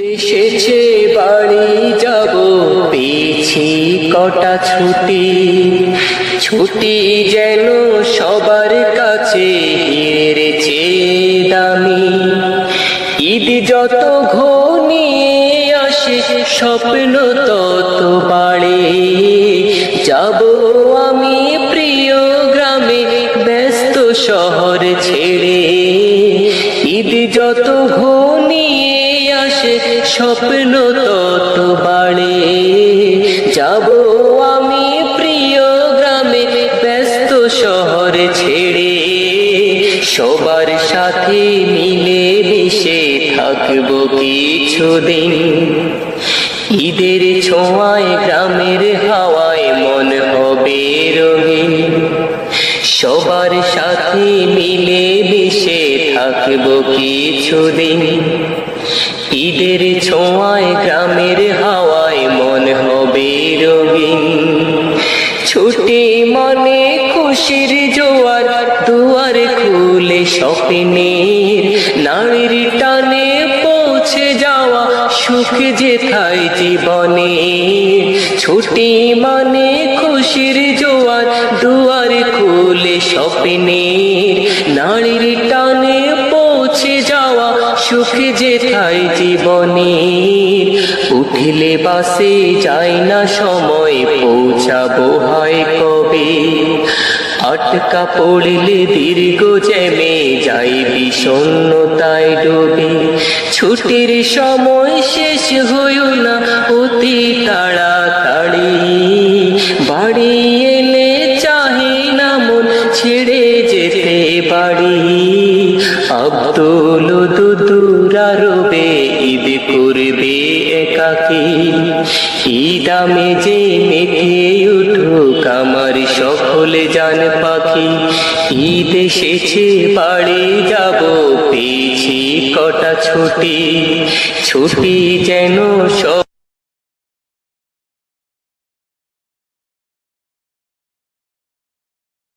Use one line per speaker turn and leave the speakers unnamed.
এসেছে বাড়ি যাব, পেয়েছি কটা ছুটি। ছুটি যেন সবার কাছে হীরের চেয়ে দামি। ঈদ যত ঘনিয়ে আসে স্বপ্ন তত বাড়ে। যাব আমি প্রিয় গ্রামে ব্যস্ত শহর ছেড়ে। ঈদ যত ঘনিয়ে আসে স্বপ্ন তত বাড়ে। যাব আমি প্রিয় গ্রামে ব্যস্ত শহর ছেড়ে। সবার সাথে মিলে মিশে থাকবো কিছুদিন। ঈদের ছোঁয়ায় গ্রামের হাওয়ায় মন হবে রঙিন। সবার সাথে মিলে মিশে থাকবো কিছুদিন। ঈদের ছোঁয়ায় গ্রামের হাওয়ায় মন হবে রঙিন। ছুটি মানে খুশির জোয়ার, দুয়ার খুলে স্বপ্নের। নারীর টানে পৌঁছে যাওয়া সুখ যেথায় জীবনে। ছুটি মানে খুশির জোয়ার, দুয়ার খুলে স্বপ্নের। নারীর টানে পৌঁছে যাওয়া সুখ যেথায় জীবনে। উঠলে বাসে যায় না সময়, পৌঁছাবো হয় কবে। আটকা পড়লে দীর্ঘ জ্যামে যাই বিষণ্ণতায় ডুবে। ছুটির সময় শেষ হইও না অতি তাড়াতাড়ি। বাড়ি এলে চাহে না মন ছেড়ে যেতে বাড়ি। আব্দুল দুদুরা রবে ঈদ করবে একাকী। ঈদ আমেজে মেতে উঠুক আমার সকলে জান পাখি। ঈদ এসেছে বাড়ি যাব, পেয়েছি কটা ছুটি। ছুটি যেন সব